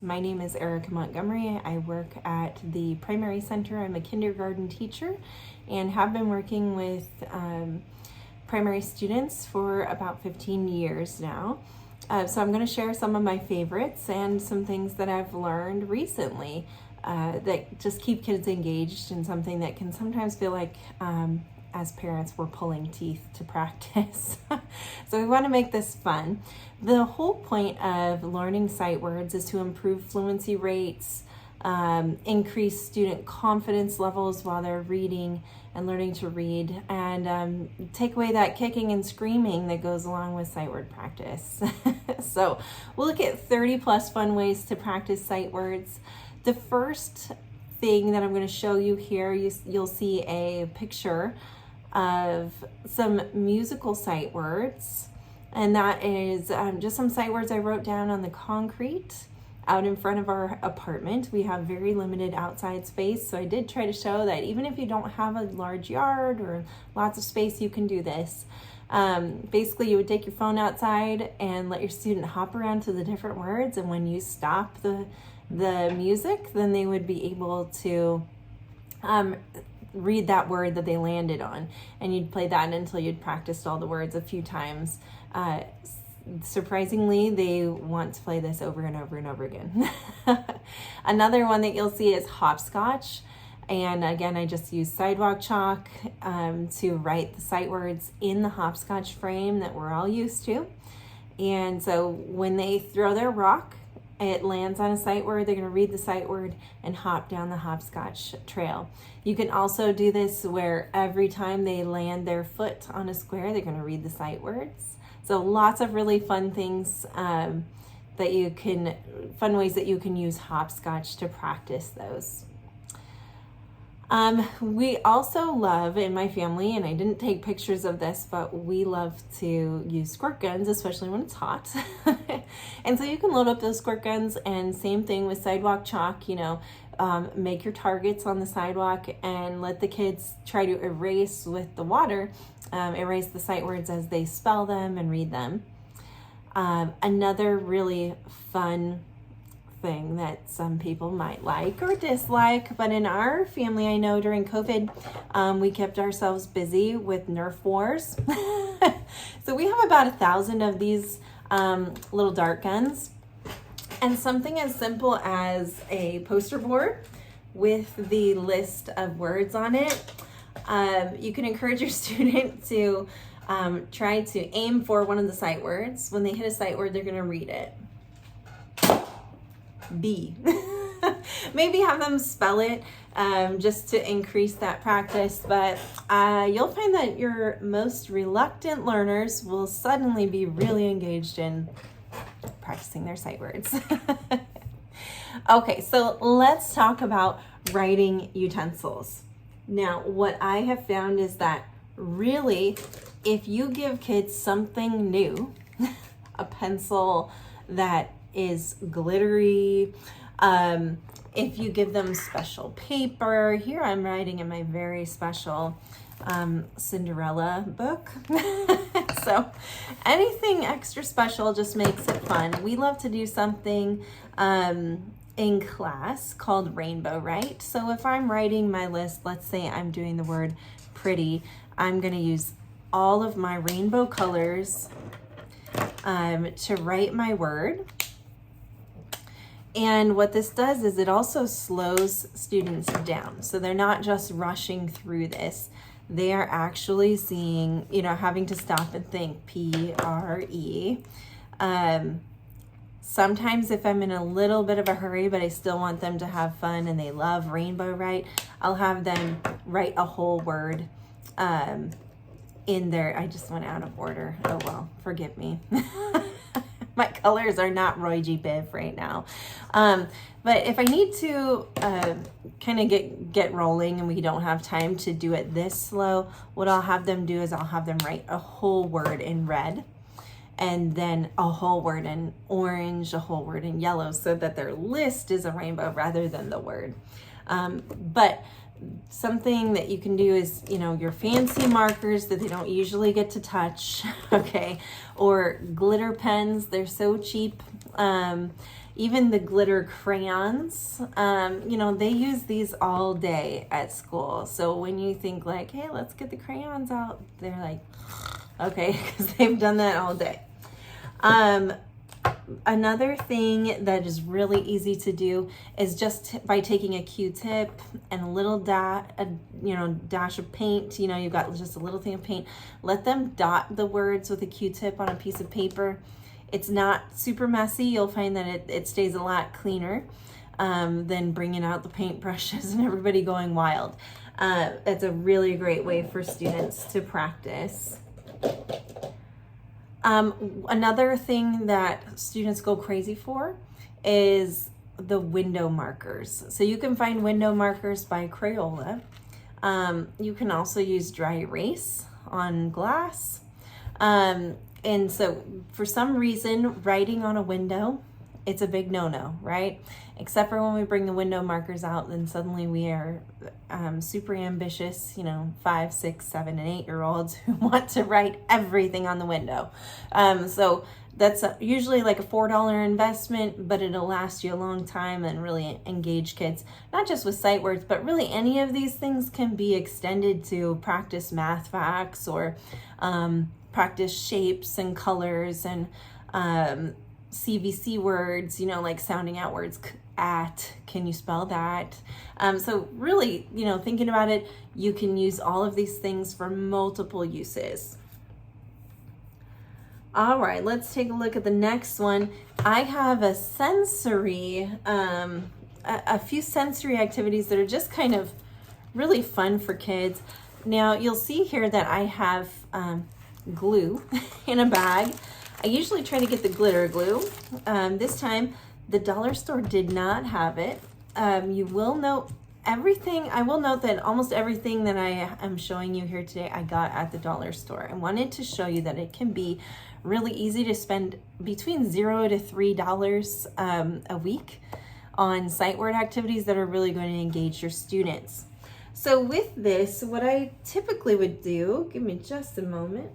My name is Erika Montgomery. I work at the primary center. I'm a kindergarten teacher and have been working with primary students for about 15 years now. So I'm going to share some of my favorites and some things that I've learned recently that just keep kids engaged in something that can sometimes feel like as parents, we're pulling teeth to practice. So we want to make this fun. The whole point of learning sight words is to improve fluency rates, increase student confidence levels while they're reading and learning to read, and take away that kicking and screaming that goes along with sight word practice. So we'll look at 30 plus fun ways to practice sight words. The first thing that I'm going to show you here, you'll see a picture of some musical sight words, and that is just some sight words I wrote down on the concrete out in front of our apartment. We have very limited outside space, so I did try to show that even if you don't have a large yard or lots of space, you can do this. Basically, you would take your phone outside and let your student hop around to the different words, and when you stop the music, then they would be able to read that word that they landed on, and you'd play that until you'd practiced all the words a few times. Surprisingly, they want to play this over and over and over again. Another one that you'll see is hopscotch, and again, I just use sidewalk chalk to write the sight words in the hopscotch frame that we're all used to. And so when they throw their rock, it lands on a sight word, they're going to read the sight word and hop down the hopscotch trail. You can also do this where every time they land their foot on a square, they're going to read the sight words. So lots of really fun things fun ways that you can use hopscotch to practice those. We also love in my family, and I didn't take pictures of this, but we love to use squirt guns, especially when it's hot. And so you can load up those squirt guns, and same thing with sidewalk chalk, make your targets on the sidewalk and let the kids try to erase with the water, erase the sight words as they spell them and read them. Another really fun thing that some people might like or dislike, but in our family, I know during COVID, we kept ourselves busy with Nerf wars. So we have about 1,000 of these little dart guns, and something as simple as a poster board with the list of words on it. You can encourage your student to try to aim for one of the sight words. When they hit a sight word, they're going to read it. B. Maybe have them spell it just to increase that practice, but you'll find that your most reluctant learners will suddenly be really engaged in practicing their sight words. Okay, so let's talk about writing utensils. Now, what I have found is that really, if you give kids something new, a pencil that is glittery, if you give them special paper, here I'm writing in my very special Cinderella book. So anything extra special just makes it fun. We love to do something in class called rainbow write. So if I'm writing my list, let's say I'm doing the word pretty, I'm going to use all of my rainbow colors to write my word. And what this does is it also slows students down. So they're not just rushing through this. They are actually seeing, having to stop and think, P-R-E. Sometimes if I'm in a little bit of a hurry, but I still want them to have fun and they love rainbow write, I'll have them write a whole word in there. I just went out of order. Oh, well, forgive me. My colors are not Roy G. Biv right now. But if I need to kind of get rolling and we don't have time to do it this slow, what I'll have them do is I'll have them write a whole word in red, and then a whole word in orange, a whole word in yellow, so that their list is a rainbow rather than the word. But something that you can do is, your fancy markers that they don't usually get to touch, okay? Or glitter pens, they're so cheap. even the glitter crayons, you know, they use these all day at school. So when you think like, hey, let's get the crayons out, they're like, okay, because they've done that all day. Another thing that is really easy to do is just by taking a Q-tip and a little dash of paint. You know, you've got just a little thing of paint. Let them dot the words with a Q-tip on a piece of paper. It's not super messy. You'll find that it stays a lot cleaner than bringing out the paintbrushes and everybody going wild. It's a really great way for students to practice. Another thing that students go crazy for is the window markers. So you can find window markers by Crayola. You can also use dry erase on glass. And so for some reason, writing on a window, it's a big no-no, right? Except for when we bring the window markers out, then suddenly we are super ambitious, you know, 5, 6, 7, and 8-year-olds who want to write everything on the window. So that's usually like a $4 investment, but it'll last you a long time and really engage kids, not just with sight words, but really any of these things can be extended to practice math facts or practice shapes and colors and CVC words, you know, like sounding out words, can you spell that? So really, you know, thinking about it, you can use all of these things for multiple uses. All right, let's take a look at the next one. I have a sensory, a few sensory activities that are just kind of really fun for kids. Now you'll see here that I have glue in a bag. I usually try to get the glitter glue. This time the dollar store did not have it. You will note I will note that almost everything that I am showing you here today, I got at the dollar store. I wanted to show you that it can be really easy to spend between $0 to $3 a week on sight word activities that are really going to engage your students. So with this, what I typically would do, give me just a moment.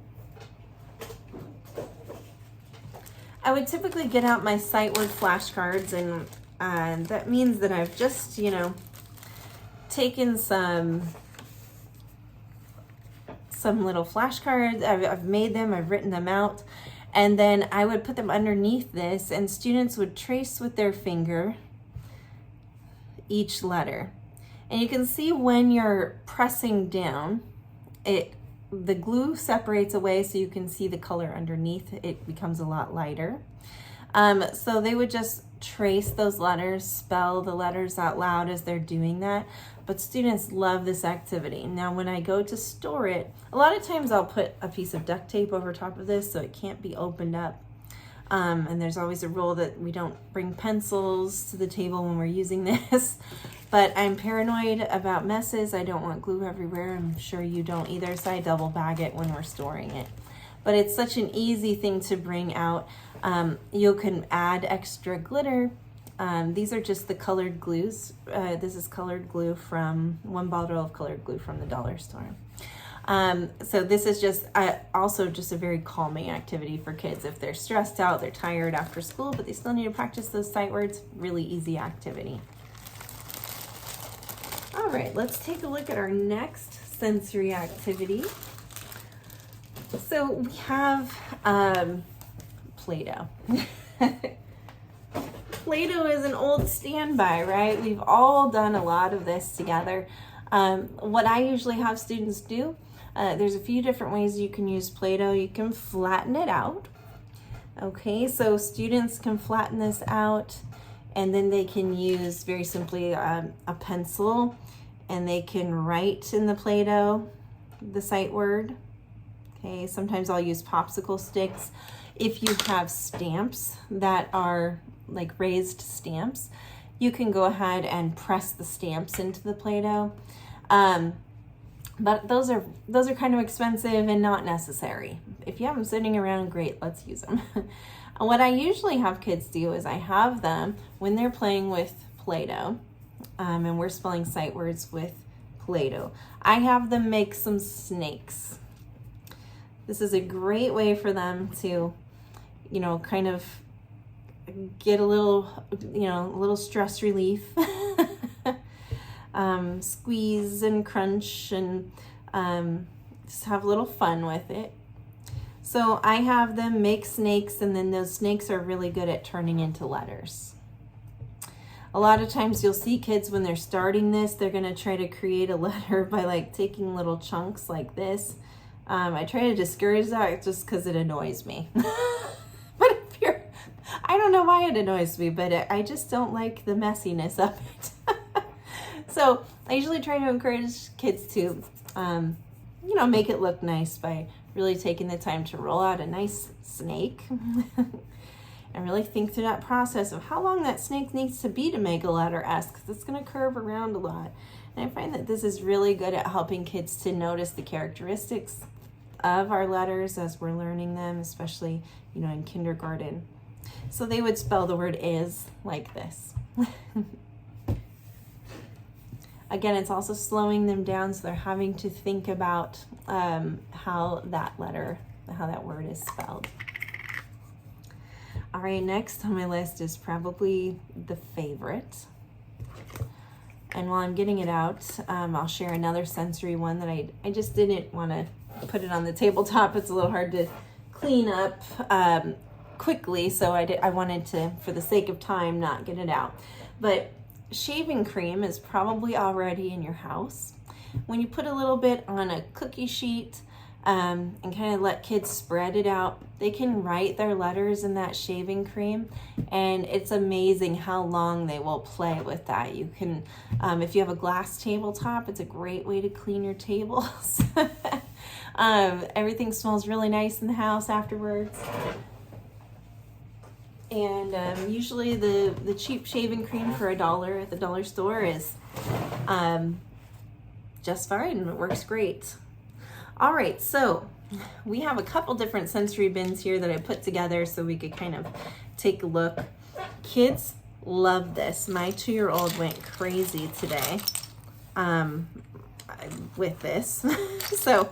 I would typically get out my sight word flashcards, and that means that I've just, you know, taken some little flashcards. I've made them, I've written them out, and then I would put them underneath this, and students would trace with their finger each letter. And you can see when you're pressing down, the glue separates away so you can see the color underneath. It becomes a lot lighter. So they would just trace those letters, spell the letters out loud as they're doing that. But students love this activity. Now when I go to store it, a lot of times I'll put a piece of duct tape over top of this so it can't be opened up. And there's always a rule that we don't bring pencils to the table when we're using this. But I'm paranoid about messes. I don't want glue everywhere. I'm sure you don't either, so I double bag it when we're storing it. But it's such an easy thing to bring out. You can add extra glitter. These are just the colored glues. This is colored glue from one bottle of colored glue from the dollar store. So this is just also just a very calming activity for kids. If they're stressed out, they're tired after school, but they still need to practice those sight words, really easy activity. All right, let's take a look at our next sensory activity. So we have Play-Doh. Play-Doh is an old standby, right? We've all done a lot of this together. What I usually have students do, there's a few different ways you can use Play-Doh. You can flatten it out. Okay, so students can flatten this out, and then they can use very simply a pencil, and they can write in the Play-Doh the sight word. Okay, sometimes I'll use popsicle sticks. If you have stamps that are like raised stamps, you can go ahead and press the stamps into the Play-Doh. But those are kind of expensive and not necessary. If you have them sitting around, great, let's use them. What I usually have kids do is I have them, when they're playing with Play-Doh, and we're spelling sight words with Play-Doh, I have them make some snakes. This is a great way for them to, you know, kind of get a little, a little stress relief. Squeeze and crunch and just have a little fun with it. So I have them make snakes, and then those snakes are really good at turning into letters. A lot of times you'll see kids when they're starting this, they're going to try to create a letter by like taking little chunks like this. I try to discourage that just because it annoys me. But I don't know why it annoys me, but I just don't like the messiness of it. So I usually try to encourage kids to, make it look nice by really taking the time to roll out a nice snake and really think through that process of how long that snake needs to be to make a letter S, because it's going to curve around a lot. And I find that this is really good at helping kids to notice the characteristics of our letters as we're learning them, especially, in kindergarten. So they would spell the word is like this. Again, it's also slowing them down, so they're having to think about how that word is spelled. All right, next on my list is probably the favorite. And while I'm getting it out, I'll share another sensory one that I just didn't want to put it on the tabletop. It's a little hard to clean up quickly, so I wanted to, for the sake of time, not get it out. But shaving cream is probably already in your house. When you put a little bit on a cookie sheet and kind of let kids spread it out, they can write their letters in that shaving cream, and it's amazing how long they will play with that. You can, if you have a glass tabletop, it's a great way to clean your tables. Everything smells really nice in the house afterwards. And usually the cheap shaving cream for $1 at the dollar store is just fine, and it works great. All right, so we have a couple different sensory bins here that I put together so we could kind of take a look. Kids love this. My 2-year-old went crazy today with this. So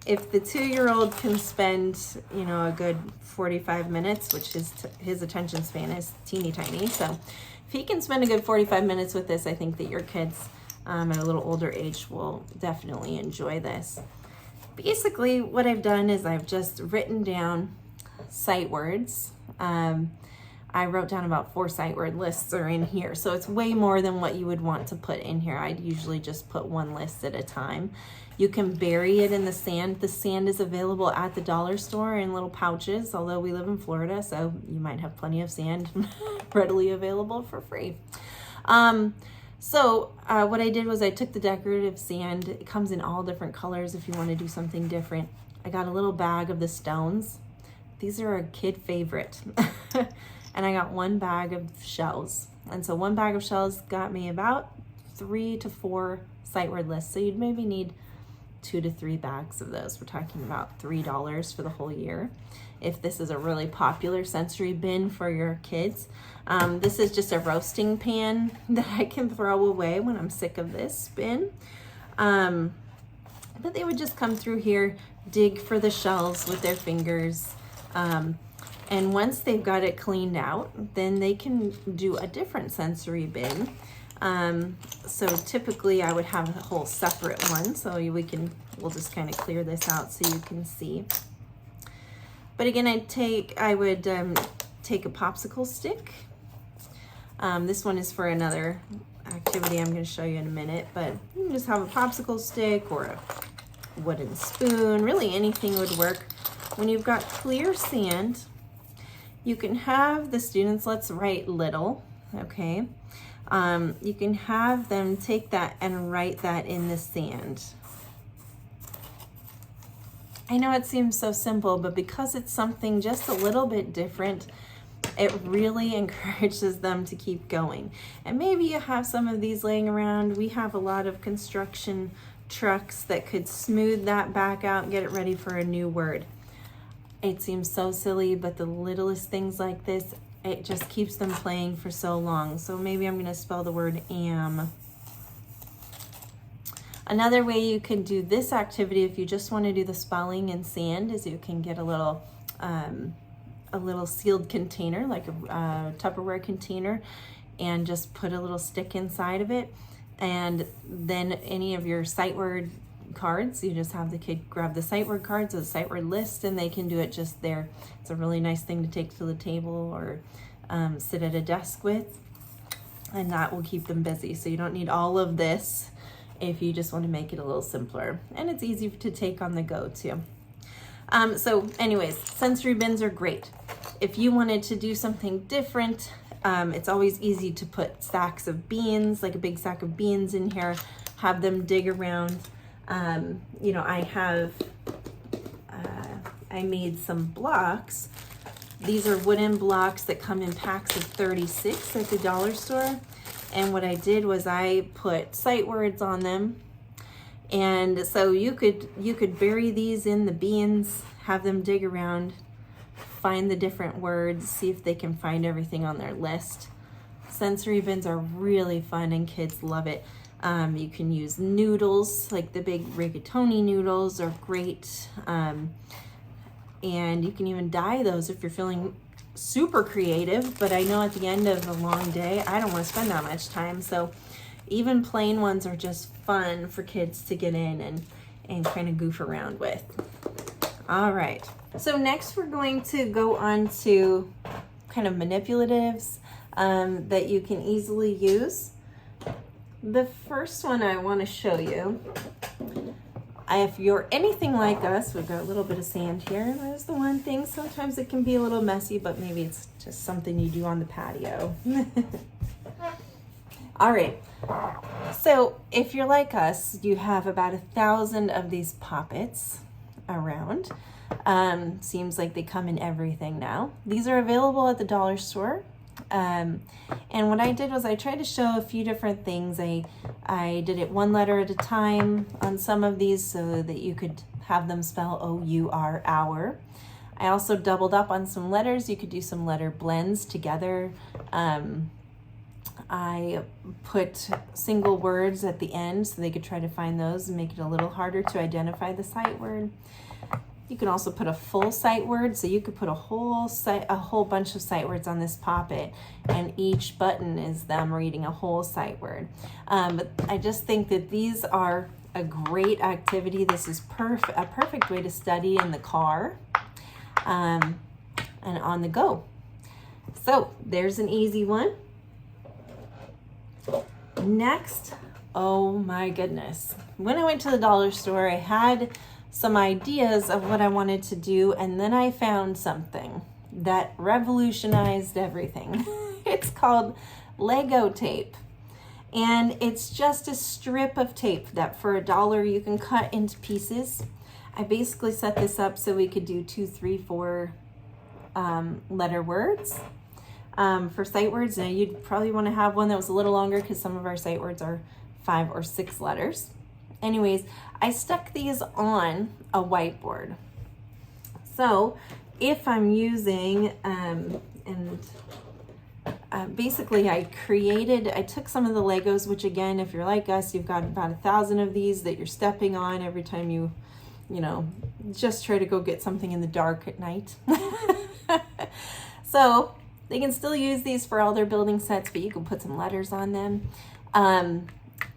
if the 2-year-old can spend, a good 45 minutes, which his attention span is teeny tiny. So if he can spend a good 45 minutes with this, I think that your kids at a little older age will definitely enjoy this. Basically, what I've done is I've just written down sight words. I wrote down about 4 sight word lists are in here. So it's way more than what you would want to put in here. I'd usually just put 1 list at a time. You can bury it in the sand. The sand is available at the dollar store in little pouches, although we live in Florida, so you might have plenty of sand readily available for free. So what I did was I took the decorative sand. It comes in all different colors if you want to do something different. I got a little bag of the stones. These are a kid favorite. And I got 1 bag of shells. And so 1 bag of shells got me about 3 to 4 sight word lists. So you'd maybe need 2 to 3 bags of those. We're talking about $3 for the whole year. If this is a really popular sensory bin for your kids. This is just a roasting pan that I can throw away when I'm sick of this bin. But they would just come through here, dig for the shells with their fingers. And once they've got it cleaned out, then they can do a different sensory bin. So typically I would have a whole separate one, so we'll just kind of clear this out so you can see. But again, I would take a popsicle stick. This one is for another activity I'm going to show you in a minute, but you can just have a popsicle stick or a wooden spoon. Really anything would work. When you've got clear sand, you can have the students, let's write little, okay? You can have them take that and write that in the sand. I know it seems so simple, but because it's something just a little bit different, it really encourages them to keep going. And maybe you have some of these laying around. We have a lot of construction trucks that could smooth that back out and get it ready for a new word. It seems so silly, but the littlest things like this, it just keeps them playing for so long. So maybe I'm going to spell the word am. Another way you can do this activity if you just want to do the spelling in sand is you can get a little a little sealed container, like a Tupperware container, and just put a little stick inside of it. And then any of your sight word cards, you just have the kid grab the sight word cards or the sight word list, and they can do it just there. It's a really nice thing to take to the table or sit at a desk with, and that will keep them busy. So you don't need all of this if you just want to make it a little simpler, and it's easy to take on the go too. So anyways, sensory bins are great. If you wanted to do something different, it's always easy to put stacks of beans, like a big sack of beans in here, have them dig around. You know, I made some blocks. These are wooden blocks that come in packs of 36 at the dollar store. And what I did was I put sight words on them. And so you could bury these in the beans, have them dig around, find the different words, see if they can find everything on their list. Sensory bins are really fun and kids love it. You can use noodles, like the big rigatoni noodles are great. And you can even dye those if you're feeling super creative, but I know at the end of a long day, I don't want to spend that much time. So even plain ones are just fun for kids to get in and kind of goof around with. All right. So next we're going to go on to kind of manipulatives that you can easily use. The first one I want to show you, if you're anything like us, we've got a little bit of sand here. There's the one thing. Sometimes it can be a little messy, but maybe it's just something you do on the patio. All right. So if you're like us, you have about 1,000 of these poppets around. Seems like they come in everything now. These are available at the dollar store. And what I did was I tried to show a few different things. I did it one letter at a time on some of these so that you could have them spell O-U-R, hour. I also doubled up on some letters. You could do some letter blends together. I put single words at the end so they could try to find those and make it a little harder to identify the sight word. You can also put a full sight word, so you could put a whole bunch of sight words on this poppet, and each button is them reading a whole sight word. But I just think that these are a great activity. This is a perfect way to study in the car and on the go. So there's an easy one. Next, oh my goodness. When I went to the dollar store, I had some ideas of what I wanted to do, and then I found something that revolutionized everything. It's called Lego tape, and it's just a strip of tape that for $1 you can cut into pieces. I basically set this up so we could do 2, 3, 4 letter words for sight words. Now you'd probably want to have one that was a little longer because some of our sight words are 5 or 6 letters. Anyways, I stuck these on a whiteboard. So if I'm using, basically I took some of the Legos, which again, if you're like us, you've got about 1,000 of these that you're stepping on every time you just try to go get something in the dark at night. So they can still use these for all their building sets, but you can put some letters on them.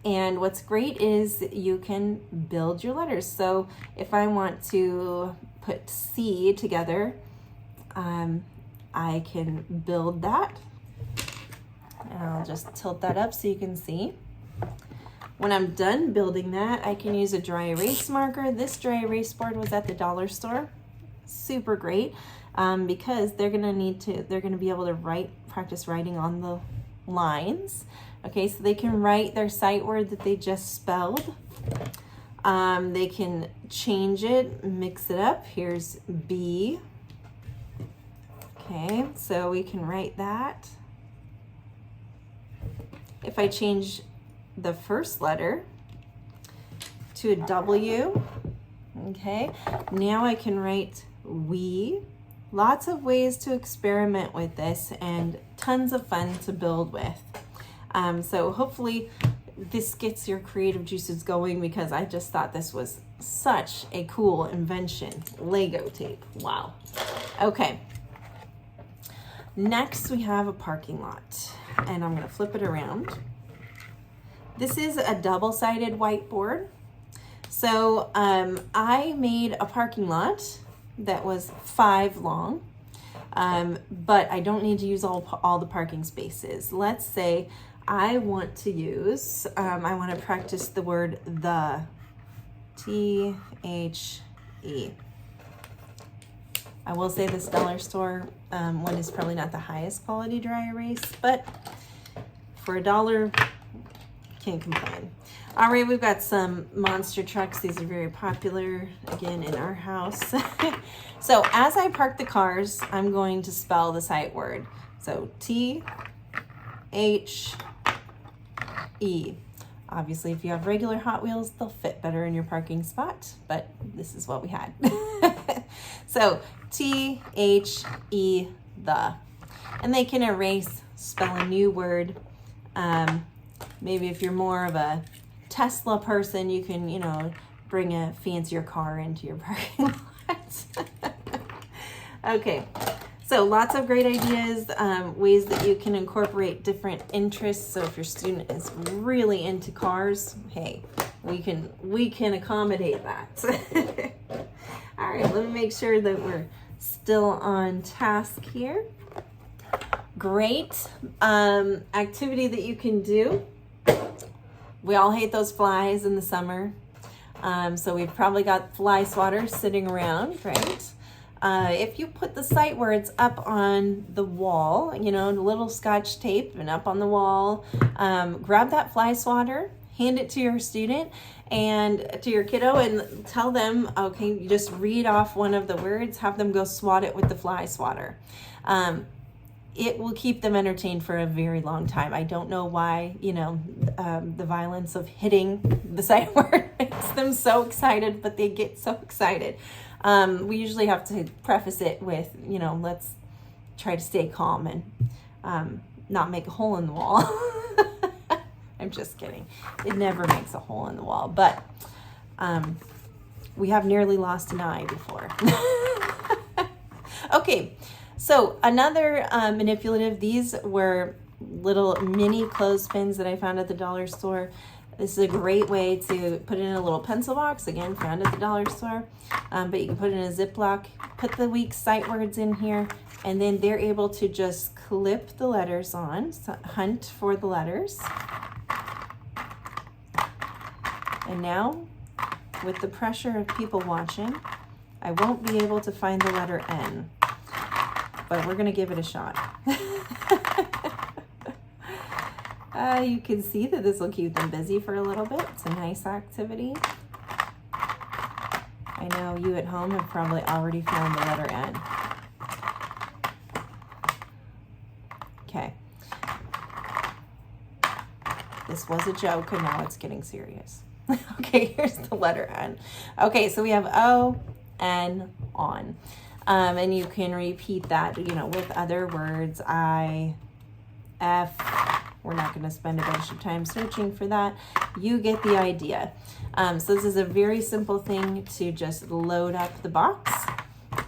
And what's great is you can build your letters. So if I want to put C together, I can build that. And I'll just tilt that up so you can see. When I'm done building that, I can use a dry erase marker. This dry erase board was at the dollar store. Super great because they're gonna be able to practice writing on the lines. Okay, so they can write their sight word that they just spelled. They can change it, mix it up. Here's B. Okay, so we can write that. If I change the first letter to a W, okay, now I can write we. Lots of ways to experiment with this and tons of fun to build with. So hopefully this gets your creative juices going, because I just thought this was such a cool invention. Lego tape. Wow. Okay. Next, we have a parking lot, and I'm going to flip it around. This is a double-sided whiteboard. So I made a parking lot that was 5 long, but I don't need to use all the parking spaces. Let's say I want to use, I want to practice the word the, T-H-E. I will say this dollar store one is probably not the highest quality dry erase, but for $1, can't complain. All right, we've got some monster trucks. These are very popular, again, in our house. So as I park the cars, I'm going to spell the sight word. So T-H-E. Obviously, if you have regular Hot Wheels, they'll fit better in your parking spot, but this is what we had. So T-H-E, the. And they can erase, spell a new word. Maybe if you're more of a Tesla person, you can, bring a fancier car into your parking lot. Okay, so lots of great ideas, ways that you can incorporate different interests. So if your student is really into cars, hey, we can accommodate that. All right, let me make sure that we're still on task here. Great activity that you can do. We all hate those flies in the summer. So we've probably got fly swatters sitting around, right? If you put the sight words up on the wall, little Scotch tape and up on the wall, grab that fly swatter, hand it to your student and to your kiddo and tell them, okay, you just read off one of the words, have them go swat it with the fly swatter. It will keep them entertained for a very long time. I don't know why, the violence of hitting the sight word makes them so excited, but they get so excited. We usually have to preface it with, let's try to stay calm and not make a hole in the wall. I'm just kidding. It never makes a hole in the wall, but we have nearly lost an eye before. Okay, so another manipulative, these were little mini clothespins that I found at the dollar store. This is a great way to put it in a little pencil box, again, found at the dollar store. But you can put it in a Ziploc, put the weak sight words in here, and then they're able to just clip the letters on, so hunt for the letters. And now, with the pressure of people watching, I won't be able to find the letter N, but we're gonna give it a shot. You can see that this will keep them busy for a little bit. It's a nice activity. I know you at home have probably already found the letter N. Okay. This was a joke and now it's getting serious. Okay, here's the letter N. Okay, so we have O, N, on. And you can repeat that, with other words, I, F. We're not going to spend a bunch of time searching for that. You get the idea. So this is a very simple thing to just load up the box.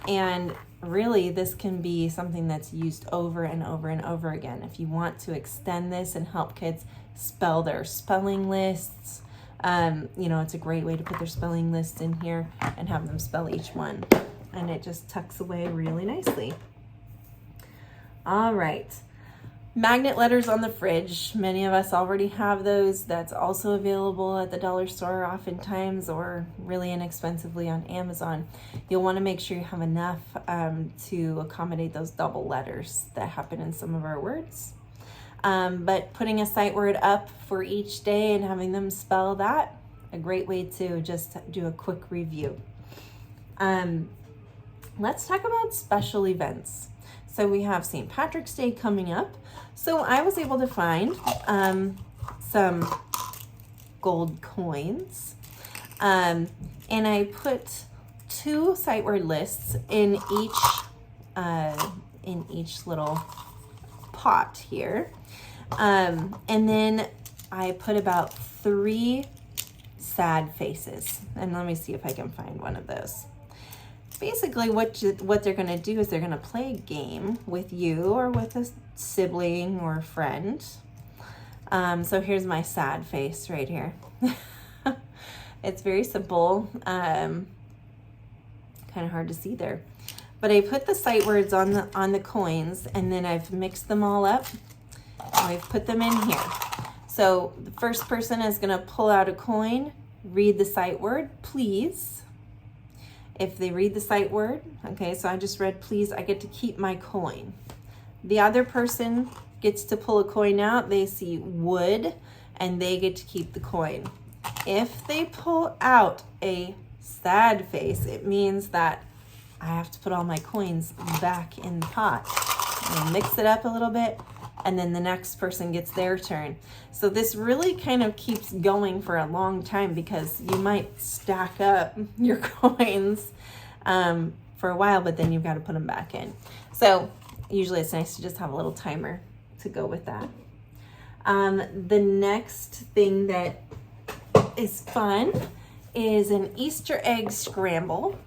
And really, this can be something that's used over and over and over again. If you want to extend this and help kids spell their spelling lists, it's a great way to put their spelling list in here and have them spell each one. And it just tucks away really nicely. All right. Magnet letters on the fridge. Many of us already have those. That's also available at the dollar store oftentimes, or really inexpensively on Amazon. You'll want to make sure you have enough to accommodate those double letters that happen in some of our words. But putting a sight word up for each day and having them spell that, a great way to just do a quick review. Let's talk about special events. So we have St. Patrick's Day coming up. So I was able to find some gold coins. And I put 2 sight word lists in each little pot here. And then I put about 3 sad faces. And let me see if I can find one of those. basically what they're going to do is they're going to play a game with you or with a sibling or a friend. So here's my sad face right here. It's very simple, kind of hard to see there. But I put the sight words on the coins, and then I've mixed them all up, and I've put them in here. So the first person is going to pull out a coin, read the sight word, please. If they read the sight word, okay, so I just read please, I get to keep my coin. The other person gets to pull a coin out, they see would, and they get to keep the coin. If they pull out a sad face, it means that I have to put all my coins back in the pot. And mix it up a little bit, and then the next person gets their turn. So this really kind of keeps going for a long time because you might stack up your coins for a while, but then you've got to put them back in. So usually it's nice to just have a little timer to go with that. The next thing that is fun is an Easter egg scramble.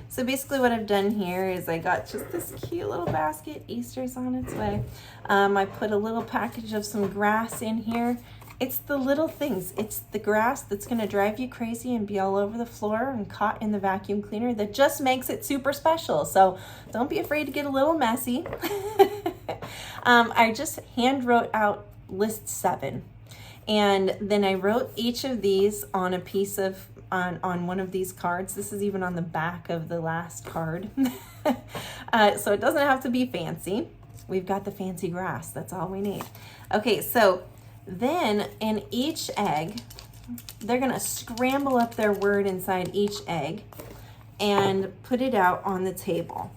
So basically what I've done here is I got just this cute little basket. Easter's on its way. I put a little package of some grass in here. It's the little things. It's the grass that's going to drive you crazy and be all over the floor and caught in the vacuum cleaner that just makes it super special. So don't be afraid to get a little messy. I just hand wrote out list 7. And then I wrote each of these on a piece of on one of these cards. This is even on the back of the last card. So it doesn't have to be fancy. We've got the fancy grass. That's all we need. Okay, so then in each egg, they're going to scramble up their word inside each egg and put it out on the table.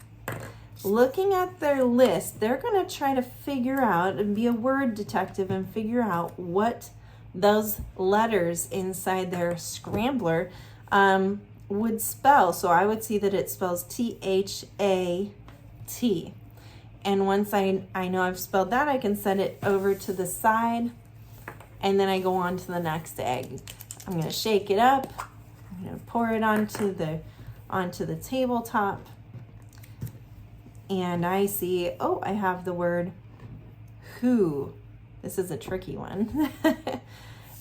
Looking at their list, they're going to try to figure out and be a word detective and figure out what those letters inside their scrambler would spell. So I would see that it spells T-H-A-T. And once I know I've spelled that, I can set it over to the side, and then I go on to the next egg. I'm going to shake it up. I'm going to pour it onto the tabletop. And I see, oh, I have the word who. This is a tricky one.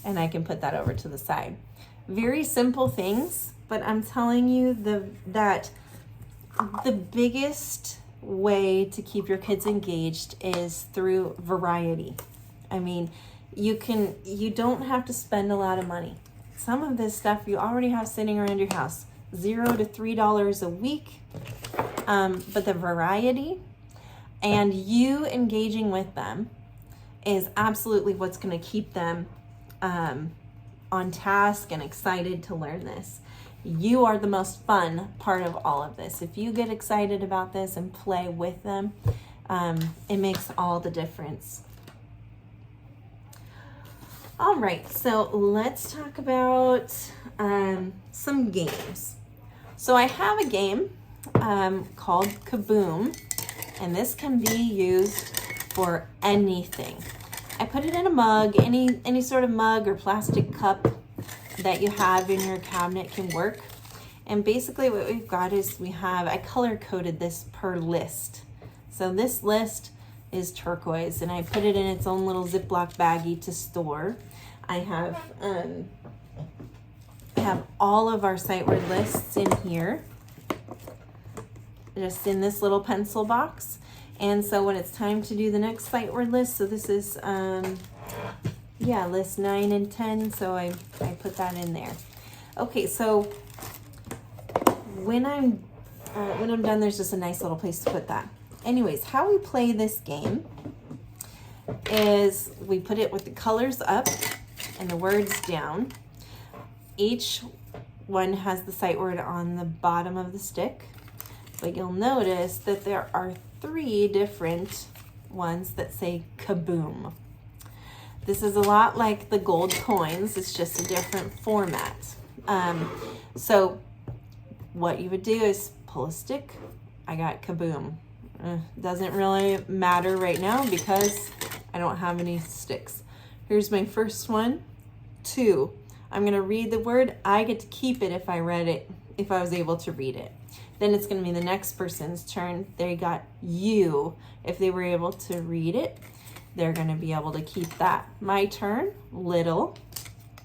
And I can put that over to the side. Very simple things, but I'm telling you that the biggest way to keep your kids engaged is through variety. I mean, you don't have to spend a lot of money. Some of this stuff you already have sitting around your house, $0 to $3 a week. But the variety and you engaging with them is absolutely what's going to keep them on task and excited to learn this. You are the most fun part of all of this. If you get excited about this and play with them, it makes all the difference. All right, so let's talk about some games. So I have a game called Kaboom, and this can be used for anything. I put it in a mug, any sort of mug or plastic cup that you have in your cabinet can work. And basically what we've got is I color coded this per list. So this list is turquoise, and I put it in its own little Ziploc baggie to store. I have all of our sight word lists in here, just in this little pencil box. And so when it's time to do the next sight word list, so this is list 9 and 10, so I put that in there. Okay, so when I'm done, there's just a nice little place to put that. Anyways, how we play this game is we put it with the colors up and the words down. Each one has the sight word on the bottom of the stick, but you'll notice that there are 3 different ones that say kaboom. This is a lot like the gold coins. It's just a different format. So what you would do is pull a stick. I got kaboom. Doesn't really matter right now because I don't have any sticks. Here's my first one, 2. I'm going to read the word. I get to keep it if I was able to read it. Then it's going to be the next person's turn. They got you. If they were able to read it, they're going to be able to keep that. My turn, little.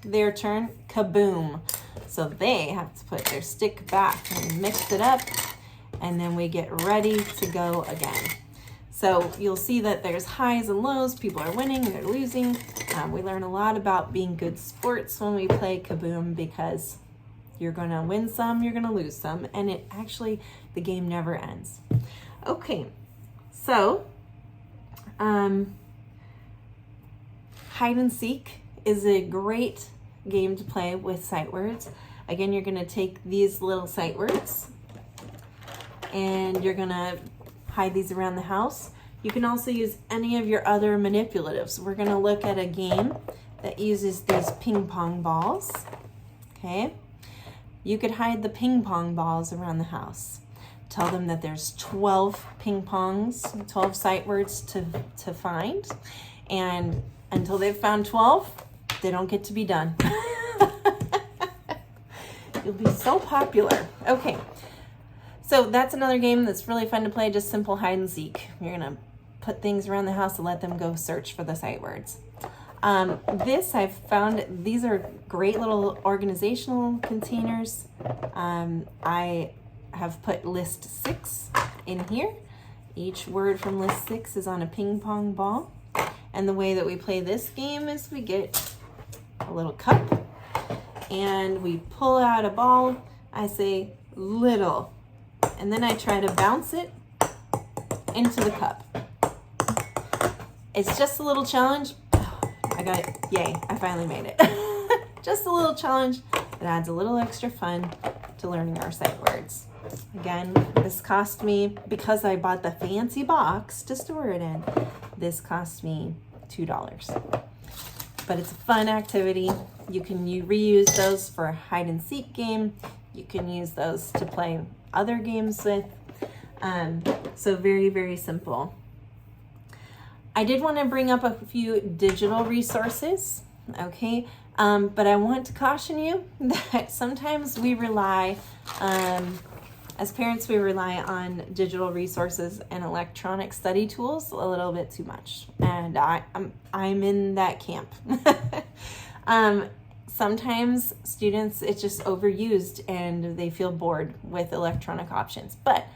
Their turn, kaboom. So they have to put their stick back and mix it up, and then we get ready to go again. So you'll see that there's highs and lows. People are winning, they're losing. We learn a lot about being good sports when we play kaboom, because you're gonna win some, you're gonna lose some, and the game never ends. Okay, so hide and seek is a great game to play with sight words. Again, you're gonna take these little sight words and you're gonna hide these around the house. You can also use any of your other manipulatives. We're gonna look at a game that uses these ping pong balls, okay? You could hide the ping pong balls around the house. Tell them that there's 12 ping pongs, 12 sight words to find. And until they've found 12, they don't get to be done. You'll be so popular. Okay, so that's another game that's really fun to play, just simple hide and seek. You're gonna put things around the house and let them go search for the sight words. This I've found, these are great little organizational containers. I have put list 6 in here. Each word from list 6 is on a ping pong ball. And the way that we play this game is we get a little cup and we pull out a ball. I say little, and then I try to bounce it into the cup. It's just a little challenge. I got it. Yay, I finally made it. Just a little challenge that adds a little extra fun to learning our sight words. Again, this cost me, because I bought the fancy box to store it in, this cost me $2. But it's a fun activity. You can reuse those for a hide and seek game. You can use those to play other games with. So very, very simple. I did want to bring up a few digital resources, okay? But I want to caution you that sometimes we rely, as parents, we rely on digital resources and electronic study tools a little bit too much. And I'm in that camp. Sometimes students, it's just overused and they feel bored with electronic options. But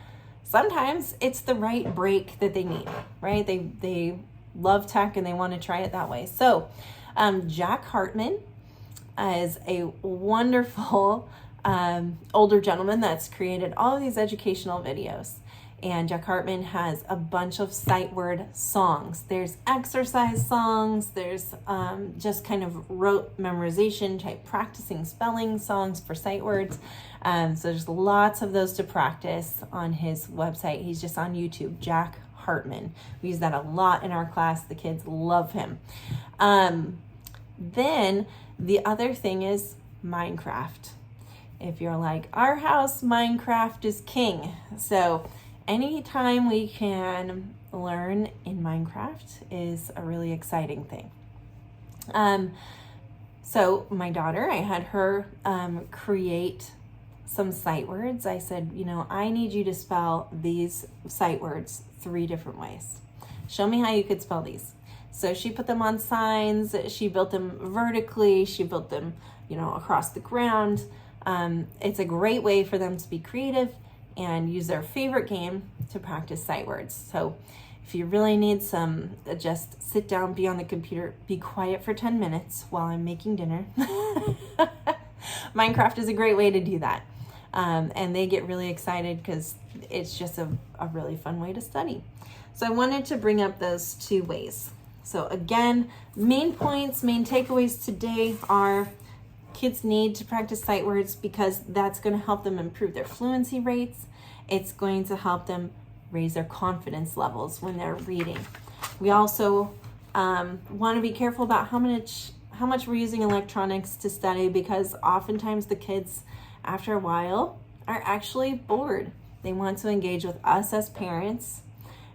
sometimes it's the right break that they need, right? They love tech and they want to try it that way. So Jack Hartman is a wonderful older gentleman that's created all of these educational videos. And Jack Hartman has a bunch of sight word songs. There's exercise songs. There's just kind of rote memorization type practicing spelling songs for sight words. So there's lots of those to practice on his website. He's just on YouTube, Jack Hartman. We use that a lot in our class. The kids love him. Then the other thing is Minecraft. If you're like, our house, Minecraft is king. So anytime we can learn in Minecraft is a really exciting thing. So my daughter, I had her create some sight words. I said, I need you to spell these sight words 3 different ways. Show me how you could spell these. So she put them on signs. She built them vertically. She built them, across the ground. It's a great way for them to be creative and use their favorite game to practice sight words. So if you really need some, just sit down, be on the computer, be quiet for 10 minutes while I'm making dinner. Minecraft is a great way to do that. And they get really excited because it's just a really fun way to study. So I wanted to bring up those 2 ways. So again, main points, main takeaways today are kids need to practice sight words because that's going to help them improve their fluency rates. It's going to help them raise their confidence levels when they're reading. We also want to be careful about how much we're using electronics to study, because oftentimes the kids, after a while, are actually bored. They want to engage with us as parents,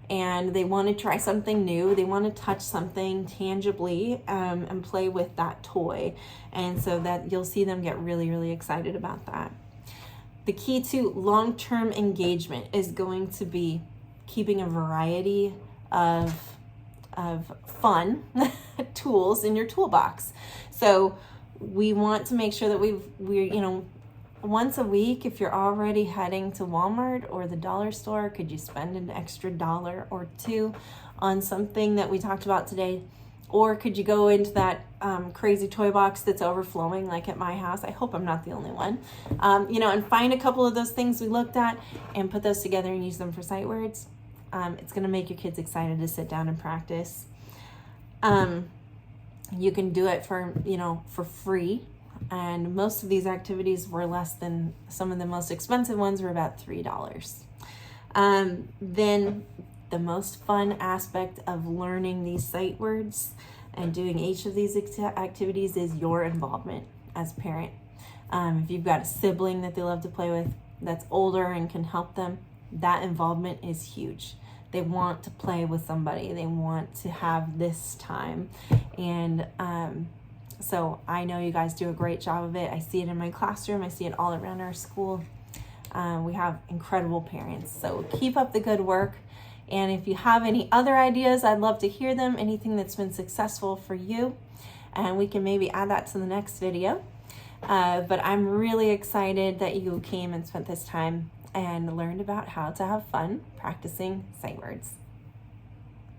and they want to try something new. They want to touch something tangibly and play with that toy. And so that you'll see them get really, really excited about that. The key to long-term engagement is going to be keeping a variety of fun tools in your toolbox. So we want to make sure that we're once a week, if you're already heading to Walmart or the dollar store, could you spend an extra $1 or $2 on something that we talked about today? Or could you go into that crazy toy box that's overflowing, like at my house? I hope I'm not the only one. And find a couple of those things we looked at and put those together and use them for sight words. It's going to make your kids excited to sit down and practice. You can do it for free. And most of these activities were less than, some of the most expensive ones were about $3. Then the most fun aspect of learning these sight words and doing each of these activities is your involvement as a parent. If you've got a sibling that they love to play with that's older and can help them, that involvement is huge. They want to play with somebody. They want to have this time. And so I know you guys do a great job of it. I see it in my classroom. I see it all around our school. We have incredible parents. So keep up the good work. And if you have any other ideas, I'd love to hear them. Anything that's been successful for you. And we can maybe add that to the next video. But I'm really excited that you came and spent this time and learned about how to have fun practicing sight words.